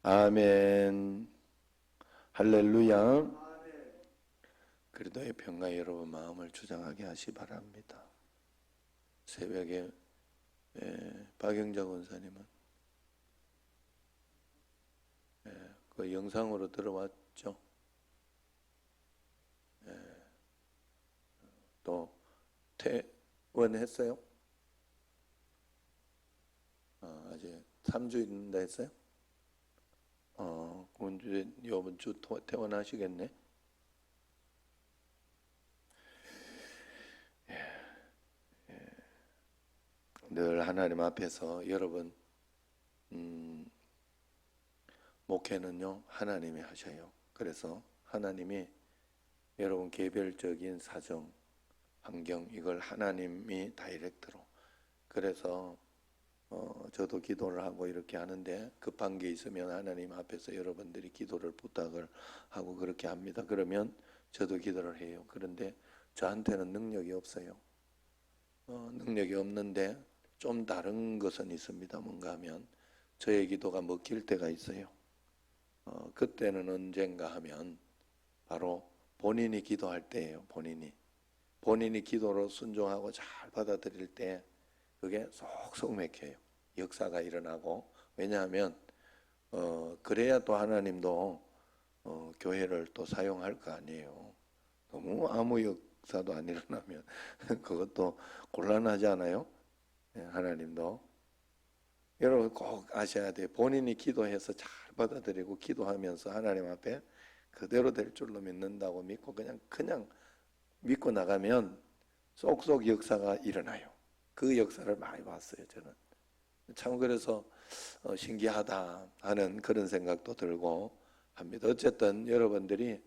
아멘. 할렐루야. 그리도의 평강 여러분 마음을 주장하게 하시 바랍니다. 새벽에 박영자 권사님은 그 영상으로 들어왔죠. 또 퇴원했어요? 아직 3주 있는다 했어요? 이번 주 퇴원하시겠네? 늘 하나님 앞에서 여러분 목회는요 하나님이 하셔요. 그래서 하나님이 여러분 개별적인 사정, 환경 이걸 하나님이 다이렉트로 그래서 저도 기도를 하고 이렇게 하는데 급한 게 있으면 하나님 앞에서 여러분들이 기도를 부탁을 하고 그렇게 합니다. 그러면 저도 기도를 해요. 그런데 저한테는 능력이 없어요. 능력이 없는데 좀 다른 것은 있습니다. 뭔가 하면 저의 기도가 먹힐 때가 있어요. 그때는 언젠가 하면 바로 본인이 기도할 때예요. 본인이 기도로 순종하고 잘 받아들일 때 그게 쏙쏙 맥혀요. 역사가 일어나고. 왜냐하면 그래야 또 하나님도 교회를 또 사용할 거 아니에요. 너무 아무 역사도 안 일어나면 그것도 곤란하지 않아요? 하나님도. 여러분 꼭 아셔야 돼요. 본인이 기도해서 잘 받아들이고 기도하면서 하나님 앞에 그대로 될 줄로 믿는다고 믿고 그냥 믿고 나가면 쏙쏙 역사가 일어나요. 그 역사를 많이 봤어요. 저는 참 그래서 신기하다 하는 그런 생각도 들고 합니다. 어쨌든 여러분들이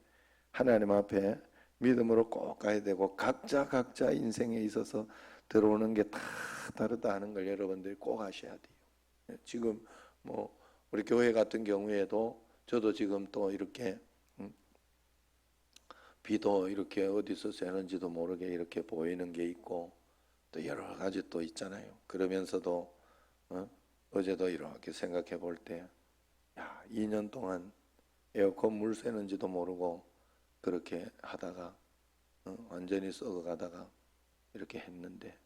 하나님 앞에 믿음으로 꼭 가야 되고 각자 인생에 있어서 들어오는 게 다 다르다 하는 걸 여러분들이 꼭 아셔야 돼요. 지금 우리 교회 같은 경우에도 저도 지금 또 이렇게 비도 이렇게 어디서 새는지도 모르게 이렇게 보이는 게 있고 또 여러 가지 또 있잖아요. 그러면서도 어제도 이렇게 생각해 볼 때 2년 동안 에어컨 물 새는지도 모르고 그렇게 하다가 완전히 썩어가다가 이렇게 했는데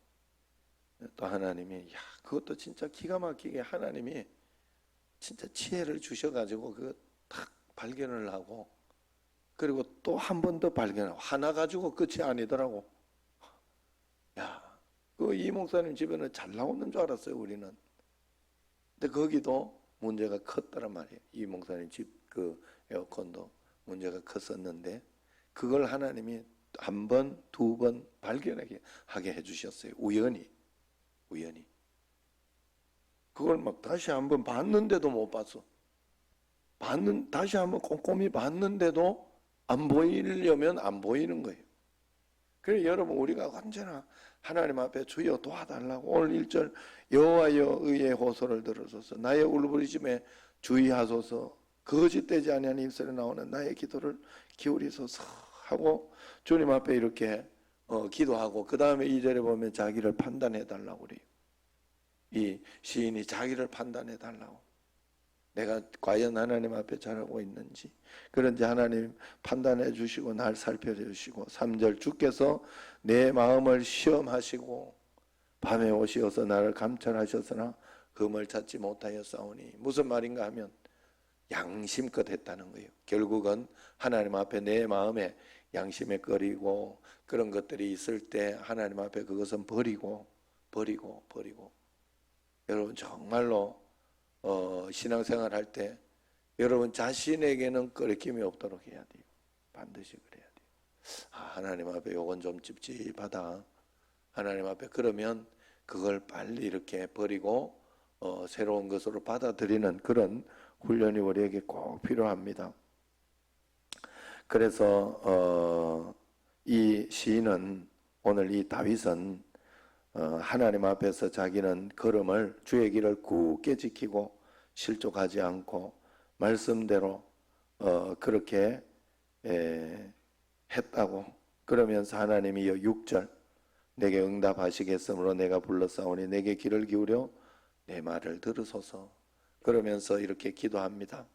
또 하나님이 그것도 진짜 기가 막히게 하나님이 진짜 지혜를 주셔가지고 그거 딱 발견을 하고 그리고 또 한 번 더 발견하고 하나 가지고 끝이 아니더라고. 그 이 목사님 집에는 잘 나오는 줄 알았어요 우리는. 근데 거기도 문제가 컸더란 말이에요. 이 목사님 집 그 에어컨도 문제가 컸었는데 그걸 하나님이 한 번, 두 번 발견하게 하게 해주셨어요. 우연히. 그걸 막 다시 한번 봤는데도 못 봤어. 다시 한번 꼼꼼히 봤는데도 안 보이려면 안 보이는 거예요. 그래서 여러분 우리가 언제나 하나님 앞에 주여 도와달라고 오늘 1절 여호와여 의의 호소를 들으소서 나의 울부짖음에 주의하소서 거짓되지 아니한 입술에 나오는 나의 기도를 기울이소서 하고 주님 앞에 이렇게 기도하고 그 다음에 2절에 보면 자기를 판단해 달라고 그래요. 이 시인이 자기를 판단해 달라고. 내가 과연 하나님 앞에 잘하고 있는지 그런지 하나님 판단해 주시고 날 살펴주시고 3절 주께서 내 마음을 시험하시고 밤에 오시어서 나를 감찰하셨으나 금을 찾지 못하였사오니 무슨 말인가 하면 양심껏 했다는 거예요. 결국은 하나님 앞에 내 마음에 양심에 꺼리고 그런 것들이 있을 때 하나님 앞에 그것은 버리고 여러분 정말로 신앙생활 할 때 여러분 자신에게는 꺼리낌이 없도록 해야 돼요. 반드시 그래야 돼요. 하나님 앞에 요건 좀 찝찝하다. 하나님 앞에 그러면 그걸 빨리 이렇게 버리고 새로운 것으로 받아들이는 그런 훈련이 우리에게 꼭 필요합니다. 그래서 이 시인은 오늘 이 다윗은 하나님 앞에서 자기는 걸음을 주의 길을 굳게 지키고 실족하지 않고 말씀대로 그렇게 했다고. 그러면서 하나님이 6절 내게 응답하시겠으므로 내가 불렀사오니 내게 귀를 기울여 내 말을 들으소서. 그러면서 이렇게 기도합니다.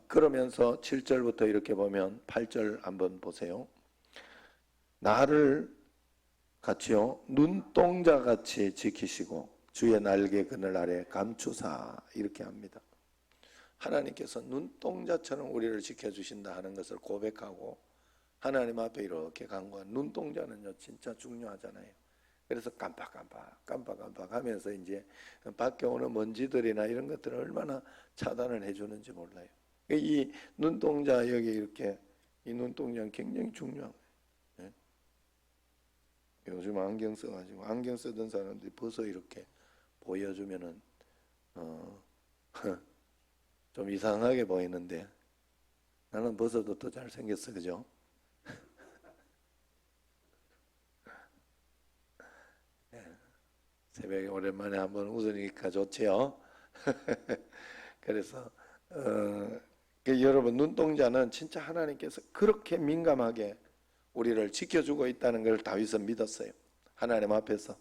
그러면서 7절부터 이렇게 보면 8절 한번 보세요. 나를 같이요 눈동자같이 지키시고 주의 날개 그늘 아래 감추사 이렇게 합니다. 하나님께서 눈동자처럼 우리를 지켜주신다 하는 것을 고백하고 하나님 앞에 이렇게 간구한 눈동자는요 진짜 중요하잖아요. 그래서 깜빡깜빡 하면서 이제 밖에 오는 먼지들이나 이런 것들을 얼마나 차단을 해주는지 몰라요. 이 눈동자 여기 이렇게 이 눈동자는 굉장히 중요한 거예요. 예? 요즘 안경 써가지고 안경 쓰던 사람들이 벗어 이렇게 보여주면은 좀 이상하게 보이는데 나는 벗어도 더 잘생겼어, 그죠? 새벽에 오랜만에 한번 웃으니까 좋지요. 그래서 여러분 눈동자는 진짜 하나님께서 그렇게 민감하게 우리를 지켜주고 있다는 걸 다윗은 믿었어요. 하나님 앞에서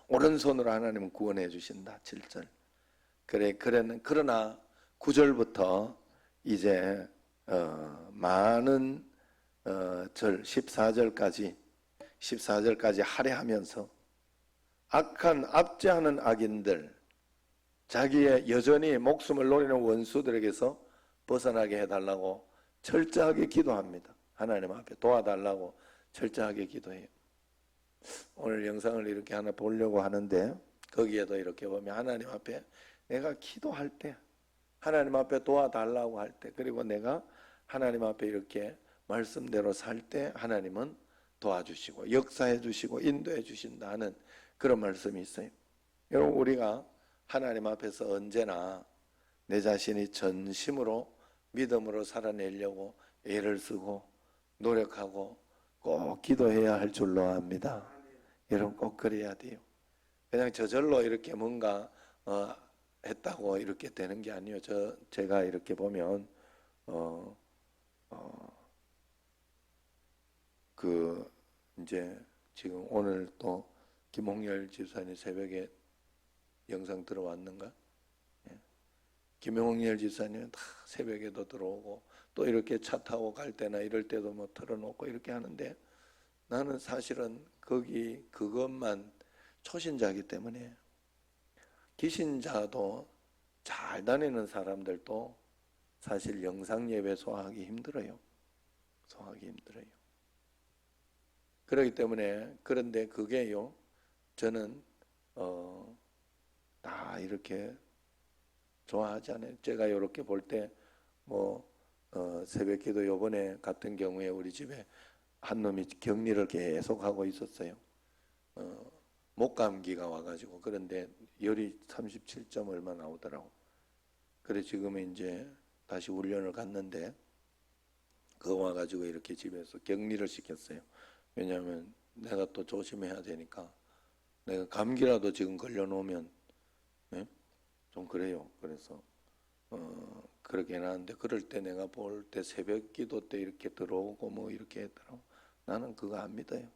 오른손으로 하나님은 구원해 주신다. 7절. 그러나 9절부터 이제 많은 절 14절까지 할애하면서 악한 압제하는 악인들, 자기의 여전히 목숨을 노리는 원수들에게서 벗어나게 해달라고 철저하게 기도합니다. 하나님 앞에 도와달라고 철저하게 기도해요. 오늘 영상을 이렇게 하나 보려고 하는데 거기에도 이렇게 보면 하나님 앞에 내가 기도할 때 하나님 앞에 도와달라고 할 때 그리고 내가 하나님 앞에 이렇게 말씀대로 살 때 하나님은 도와주시고 역사해 주시고 인도해 주신다는 그런 말씀이 있어요. 여러분 우리가 하나님 앞에서 언제나 내 자신이 전심으로 믿음으로 살아내려고 애를 쓰고 노력하고 꼭 기도해야 할 줄로 압니다. 여러분 꼭 그래야 돼요. 그냥 저절로 이렇게 뭔가 했다고 이렇게 되는 게 아니에요. 제가 이렇게 보면 이제 지금 오늘 또 김홍열 집사님 새벽에 영상 들어왔는가? 예. 김홍열 집사님은 다 새벽에도 들어오고 또 이렇게 차 타고 갈 때나 이럴 때도 뭐 틀어놓고 이렇게 하는데 나는 사실은 그것만 초신자이기 때문에 기신자도 잘 다니는 사람들도 사실 영상 예배 소화하기 힘들어요. 그렇기 때문에 그런데 그게요. 저는 다 이렇게 좋아하지 않아요. 제가 이렇게 볼 때 새벽기도 요번에 같은 경우에 우리 집에 한 놈이 격리를 계속 하고 있었어요. 목감기가 와가지고 그런데 열이 37점 얼마 나오더라고. 그래 지금은 이제 다시 훈련을 갔는데 그거 와가지고 이렇게 집에서 격리를 시켰어요. 왜냐하면 내가 또 조심해야 되니까 내가 감기라도 지금 걸려놓으면 네? 좀 그래요. 그래서 그렇게 해놨는데 그럴 때 내가 볼 때 새벽 기도 때 이렇게 들어오고 뭐 이렇게 했더라고. 나는 그거 안 믿어요.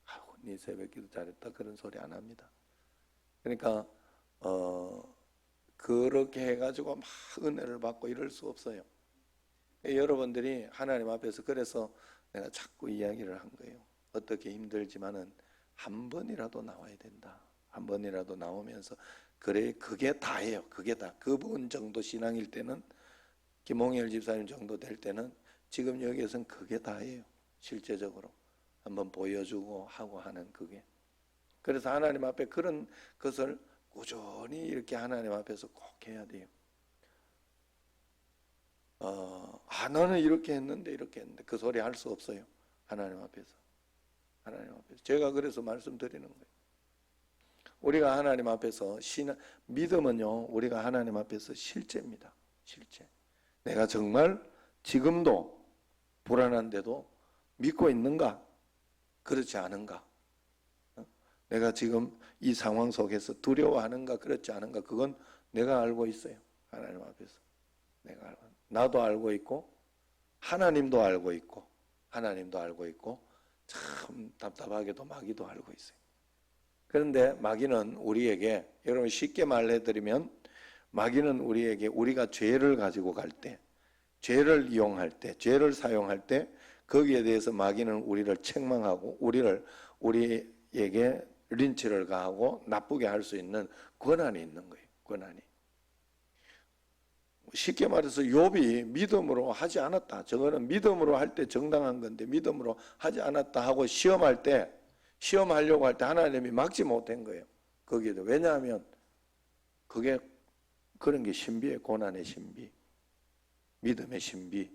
아이고 네 새벽 기도 잘했다 그런 소리 안 합니다. 그러니까 그렇게 해가지고 막 은혜를 받고 이럴 수 없어요. 여러분들이 하나님 앞에서 그래서 내가 자꾸 이야기를 한 거예요. 어떻게 힘들지만은 한 번이라도 나와야 된다. 한 번이라도 나오면서 그래 그게 다예요. 그게 다. 그분 정도 신앙일 때는 김홍열 집사님 정도 될 때는 지금 여기에서는 그게 다예요. 실제적으로 한번 보여주고 하고 하는 그게. 그래서 하나님 앞에 그런 것을 꾸준히 이렇게 하나님 앞에서 꼭 해야 돼요. 너는 이렇게 했는데 그 소리 할 수 없어요. 하나님 앞에서. 제가 그래서 말씀드리는 거예요. 우리가 하나님 앞에서 믿음은요, 우리가 하나님 앞에서 실제입니다. 실제. 내가 정말 지금도 불안한데도 믿고 있는가? 그렇지 않은가? 내가 지금 이 상황 속에서 두려워하는가? 그렇지 않은가? 그건 내가 알고 있어요. 하나님 앞에서. 나도 알고 있고 하나님도 알고 있고 참 답답하게도 마귀도 알고 있어요. 그런데 마귀는 우리에게 여러분 쉽게 말해드리면 마귀는 우리에게 우리가 죄를 가지고 갈 때, 죄를 이용할 때, 죄를 사용할 때 거기에 대해서 마귀는 우리를 책망하고 우리에게 린치를 가하고 나쁘게 할 수 있는 권한이 있는 거예요. 권한이. 쉽게 말해서 욥이 믿음으로 하지 않았다. 저거는 믿음으로 할 때 정당한 건데 믿음으로 하지 않았다 하고 시험하려고 할 때 하나님이 막지 못한 거예요. 거기에도. 왜냐하면 그게 그런 게 신비예요. 고난의 신비. 믿음의 신비.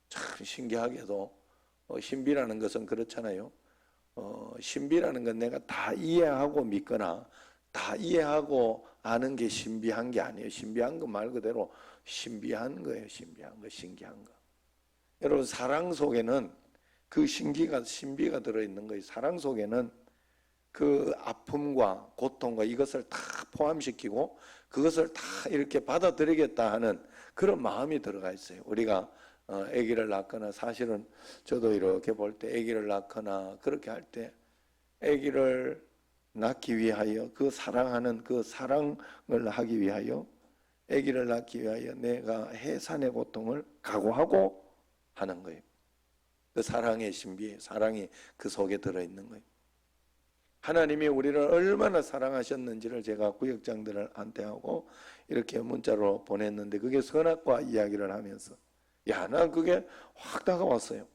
참 신기하게도 신비라는 것은 그렇잖아요. 신비라는 건 내가 다 이해하고 믿거나 다 이해하고 아는 게 신비한 게 아니에요. 신비한 거 말 그대로 신비한 거예요. 신비한 거, 신기한 거. 여러분 사랑 속에는 그 신비가 들어있는 거예요. 사랑 속에는 그 아픔과 고통과 이것을 다 포함시키고 그것을 다 이렇게 받아들이겠다 하는 그런 마음이 들어가 있어요. 우리가 아기를 낳거나 사실은 저도 이렇게 볼 때 아기를 낳거나 그렇게 할 때 아기를 낳기 위하여 그 사랑하는 그 사랑을 하기 위하여 아기를 낳기 위하여 내가 해산의 고통을 각오하고 하는 거예요. 그 사랑의 신비, 사랑이 그 속에 들어있는 거예요. 하나님이 우리를 얼마나 사랑하셨는지를 제가 구역장들한테 하고 이렇게 문자로 보냈는데 그게 선악과 이야기를 하면서 난 그게 확 다가왔어요.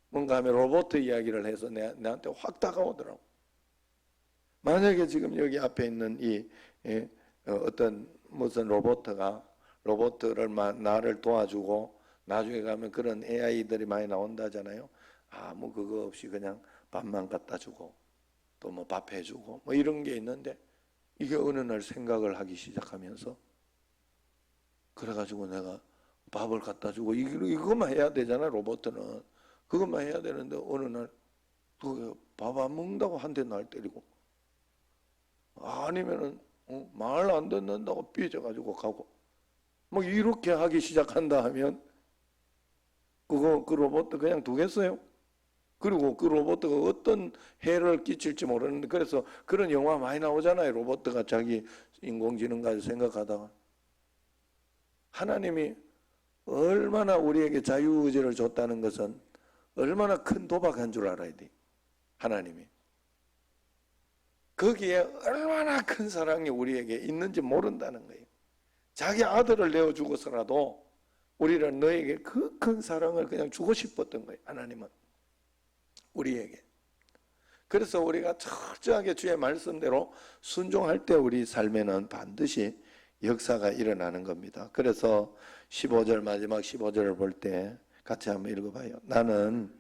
뭔가 하면 로봇 이야기를 해서 내한테 확 다가오더라고. 만약에 지금 여기 앞에 있는 이 어떤 무슨 로봇을 나를 도와주고 나중에 가면 그런 AI들이 많이 나온다잖아요. 아무 그거 없이 그냥 밥만 갖다 주고 또 뭐 밥 해주고 뭐 이런 게 있는데 이게 어느 날 생각을 하기 시작하면서 그래가지고 내가 밥을 갖다 주고 이것만 해야 되잖아. 로봇은 그것만 해야 되는데 어느 날 밥 안 먹는다고 한 대 날 때리고 아니면은 말 안 듣는다고 삐져가지고 가고 뭐 이렇게 하기 시작한다 하면 그 로봇 그냥 두겠어요? 그리고 그 로봇가 어떤 해를 끼칠지 모르는데 그래서 그런 영화 많이 나오잖아요. 로봇가 자기 인공지능 가지고 생각하다가 하나님이 얼마나 우리에게 자유의지를 줬다는 것은 얼마나 큰 도박한 줄 알아야 돼. 하나님이 거기에 얼마나 큰 사랑이 우리에게 있는지 모른다는 거예요. 자기 아들을 내어주고서라도 우리는 너에게 그 큰 사랑을 그냥 주고 싶었던 거예요. 하나님은 우리에게. 그래서 우리가 철저하게 주의 말씀대로 순종할 때 우리 삶에는 반드시 역사가 일어나는 겁니다. 그래서 15절 마지막 15절을 볼 때 같이 한번 읽어봐요. 나는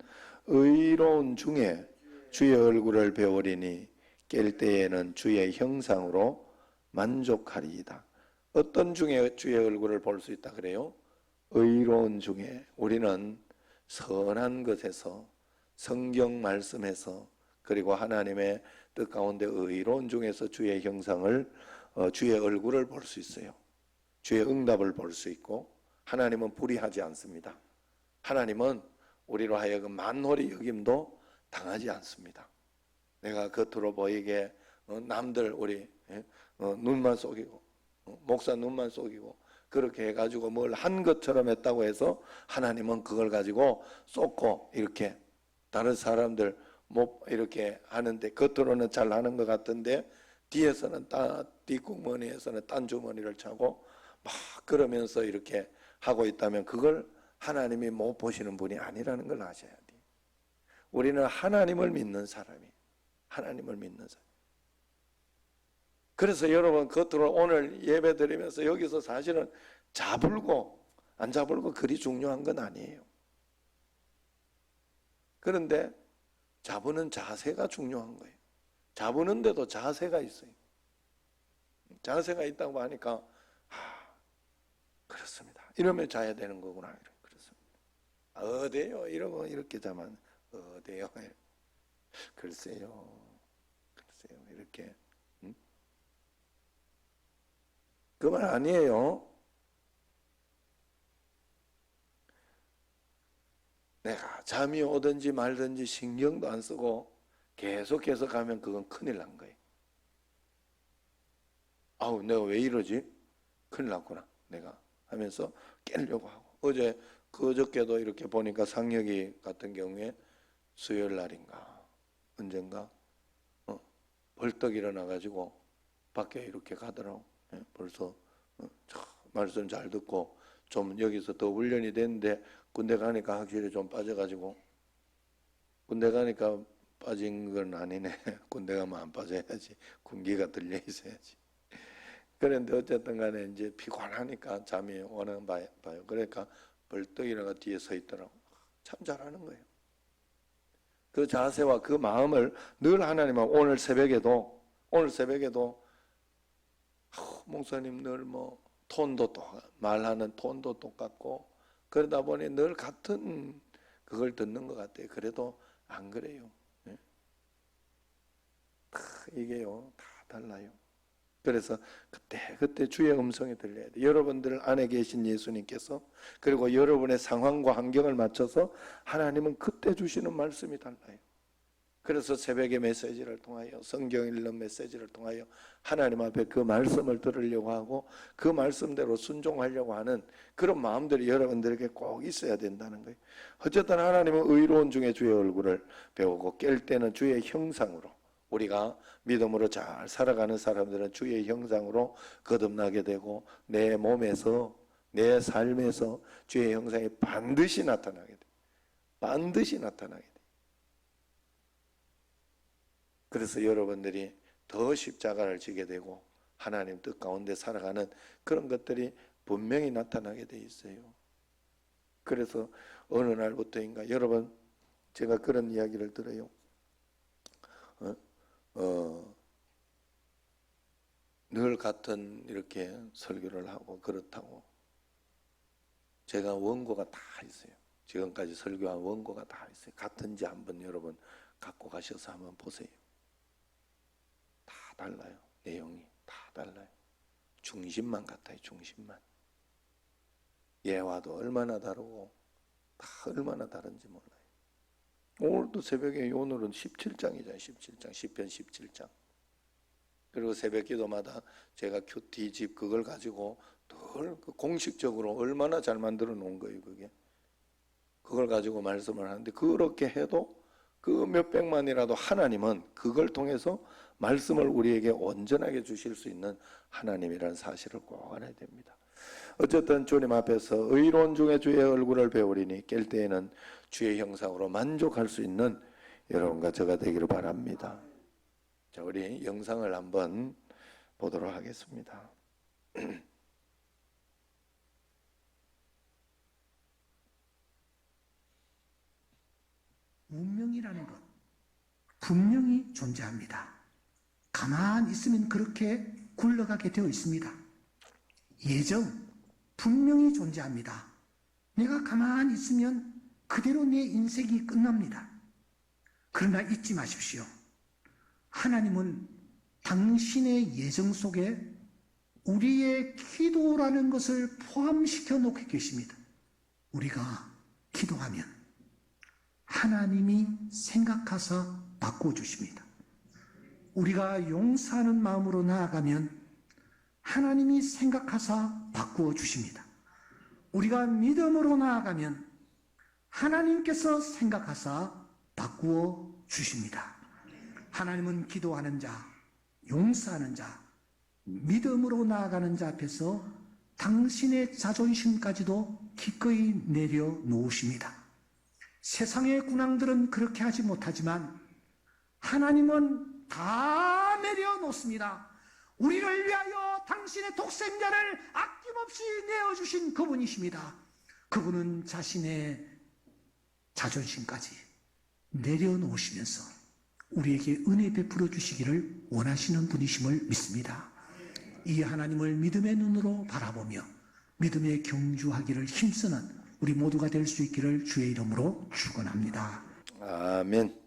의로운 중에 주의 얼굴을 배우리니 깰 때에는 주의 형상으로 만족하리이다. 어떤 중에 주의 얼굴을 볼 수 있다 그래요? 의로운 중에. 우리는 선한 것에서 성경 말씀에서 그리고 하나님의 뜻 가운데 의로운 중에서 주의 형상을 주의 얼굴을 볼 수 있어요. 주의 응답을 볼 수 있고 하나님은 불의하지 않습니다. 하나님은 우리로 하여금 만홀히 여김도 당하지 않습니다. 내가 겉으로 보이게 남들 우리 눈만 속이고 목사 눈만 속이고 그렇게 해가지고 뭘 한 것처럼 했다고 해서 하나님은 그걸 가지고 쏟고 이렇게 다른 사람들 뭐 이렇게 하는데 겉으로는 잘 하는 것 같은데 뒤에서는 뒷구머니에서는 딴 주머니를 차고 막 그러면서 이렇게 하고 있다면 그걸 하나님이 못 보시는 분이 아니라는 걸 아셔야 돼요. 우리는 하나님을 믿는 사람이에요. 하나님을 믿는 사람. 그래서 여러분 겉으로 오늘 예배 드리면서 여기서 사실은 잡을고 안 잡을고 그리 중요한 건 아니에요. 그런데 잡는 자세가 중요한 거예요. 잡는데도 자세가 있어요. 자세가 있다고 하니까 그렇습니다. 이러면 자야 되는 거구나. 그렇습니다. 어때요? 이러고 이렇게 자면 어때요? 글쎄요. 이렇게 그 말 아니에요. 내가 잠이 오든지 말든지 신경도 안 쓰고 계속해서 가면 그건 큰일 난 거예요. 아우 내가 왜 이러지? 큰일 났구나 내가 하면서 깨려고 하고 그저께도 이렇게 보니까 상혁이 같은 경우에 수요일 날인가 언젠가 벌떡 일어나가지고 밖에 이렇게 가더라고. 벌써 말씀 잘 듣고 좀 여기서 더 훈련이 됐는데 군대 가니까 확실히 좀 빠져가지고 군대 가니까 빠진 건 아니네. 군대 가면 안 빠져야지. 군기가 들려 있어야지. 그런데 어쨌든 간에 이제 피곤하니까 잠이 오는 봐요. 그러니까 벌떡 일어나 뒤에 서 있더라고. 참 잘하는 거예요. 그 자세와 그 마음을 늘 하나님은 오늘 새벽에도 목사님 늘 뭐 톤도 말하는 톤도 똑같고 그러다 보니 늘 같은 그걸 듣는 것 같아요. 그래도 안 그래요. 네? 이게요 다 달라요. 그래서 그때 주의 음성이 들려야 돼요. 여러분들 안에 계신 예수님께서 그리고 여러분의 상황과 환경을 맞춰서 하나님은 그때 주시는 말씀이 달라요. 그래서 새벽의 메시지를 통하여 성경 읽는 메시지를 통하여 하나님 앞에 그 말씀을 들으려고 하고 그 말씀대로 순종하려고 하는 그런 마음들이 여러분들에게 꼭 있어야 된다는 거예요. 어쨌든 하나님은 의로운 중에 주의 얼굴을 배우고 깰 때는 주의 형상으로 우리가 믿음으로 잘 살아가는 사람들은 주의 형상으로 거듭나게 되고 내 몸에서 내 삶에서 주의 형상이 반드시 나타나게 돼요. 반드시 나타나게 돼요. 그래서 여러분들이 더 십자가를 지게 되고 하나님 뜻 가운데 살아가는 그런 것들이 분명히 나타나게 돼 있어요. 그래서 어느 날부터인가 여러분 제가 그런 이야기를 들어요. 늘 같은 이렇게 설교를 하고 그렇다고 제가 원고가 다 있어요. 지금까지 설교한 원고가 다 있어요. 같은지 한번 여러분 갖고 가셔서 한번 보세요. 다 달라요. 내용이 다 달라요. 중심만 같아요. 중심만. 예화도 얼마나 다르고 다 얼마나 다른지 몰라요. 오늘도 새벽에 오늘은 17장이잖아요. 17장 시편 17장. 그리고 새벽 기도마다 제가 큐티집 그걸 가지고 늘 공식적으로 얼마나 잘 만들어 놓은 거예요. 그걸 가지고 말씀을 하는데 그렇게 해도 그 몇백만이라도 하나님은 그걸 통해서 말씀을 우리에게 온전하게 주실 수 있는 하나님이라는 사실을 꼭 알아야 됩니다. 어쨌든 주님 앞에서 의로운 중에 주의 얼굴을 배우리니 깰 때에는 주의 형상으로 만족할 수 있는 여러분과 저가 되기를 바랍니다. 자, 우리 영상을 한번 보도록 하겠습니다. 운명이라는 것 분명히 존재합니다. 가만히 있으면 그렇게 굴러가게 되어 있습니다. 예정 분명히 존재합니다. 내가 가만히 있으면 그대로 내 인생이 끝납니다. 그러나 잊지 마십시오. 하나님은 당신의 예정 속에 우리의 기도라는 것을 포함시켜 놓고 계십니다. 우리가 기도하면 하나님이 생각하사 바꿔주십니다. 우리가 용서하는 마음으로 나아가면 하나님이 생각하사 바꾸어 주십니다. 우리가 믿음으로 나아가면 하나님께서 생각하사 바꾸어 주십니다. 하나님은 기도하는 자, 용서하는 자, 믿음으로 나아가는 자 앞에서 당신의 자존심까지도 기꺼이 내려놓으십니다. 세상의 군왕들은 그렇게 하지 못하지만 하나님은 다 내려놓습니다. 우리를 위하여 당신의 독생자를 아낌없이 내어주신 그분이십니다. 그분은 자신의 자존심까지 내려놓으시면서 우리에게 은혜 베풀어 주시기를 원하시는 분이심을 믿습니다. 이 하나님을 믿음의 눈으로 바라보며 믿음에 경주하기를 힘쓰는 우리 모두가 될 수 있기를 주의 이름으로 축원합니다. 아멘.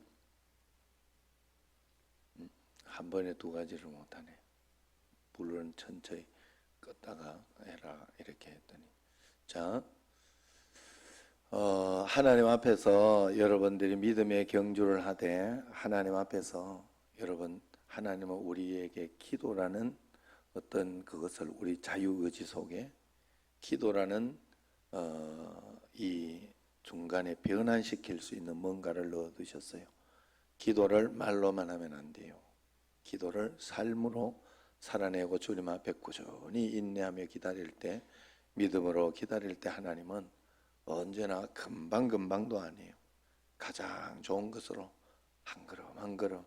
한 번에 두 가지를 못하네. 불은 천천히 껐다가 해라 이렇게 했더니 자 하나님 앞에서 여러분들이 믿음의 경주를 하되 하나님 앞에서 여러분 하나님은 우리에게 기도라는 어떤 그것을 우리 자유의지 속에 기도라는 이 중간에 변환시킬 수 있는 뭔가를 넣어두셨어요. 기도를 말로만 하면 안 돼요. 기도를 삶으로 살아내고 주님 앞에 꾸준히 인내하며 기다릴 때, 믿음으로 기다릴 때 하나님은 언제나 금방금방도 아니에요. 가장 좋은 것으로 한 걸음 한 걸음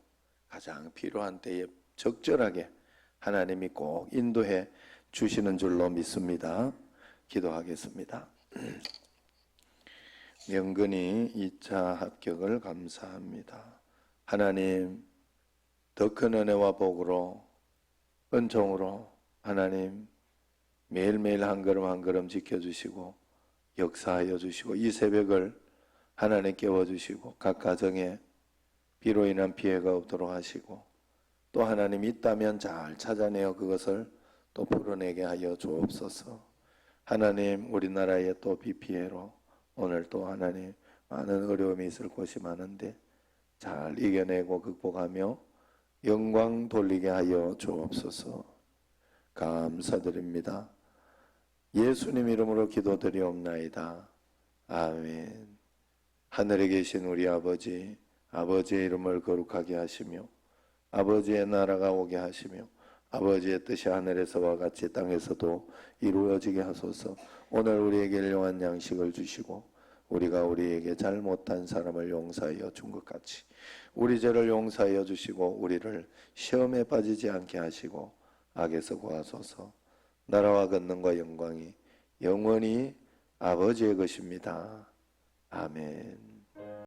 가장 필요한 때에 적절하게 하나님이 꼭 인도해 주시는 줄로 믿습니다. 기도하겠습니다. 명근이 2차 합격을 감사합니다. 하나님, 더 큰 은혜와 복으로 은총으로 하나님 매일매일 한 걸음 한 걸음 지켜주시고 역사하여 주시고 이 새벽을 하나님 깨워주시고 각 가정에 비로 인한 피해가 없도록 하시고 또 하나님 있다면 잘 찾아내어 그것을 또 풀어내게 하여 주옵소서. 하나님, 우리나라의 또 비 피해로 오늘 또 하나님 많은 어려움이 있을 곳이 많은데 잘 이겨내고 극복하며 영광 돌리게 하여 주옵소서. 감사드립니다. 예수님 이름으로 기도드리옵나이다. 아멘. 하늘에 계신 우리 아버지, 아버지의 이름을 거룩하게 하시며 아버지의 나라가 오게 하시며 아버지의 뜻이 하늘에서와 같이 땅에서도 이루어지게 하소서. 오늘 우리에게 일용할 양식을 주시고 우리가 우리에게 잘못한 사람을 용서하여 준 것 같이 우리 죄를 용서하여 주시고 우리를 시험에 빠지지 않게 하시고 악에서 구하소서. 나라와 권능과 영광이 영원히 아버지의 것입니다. 아멘.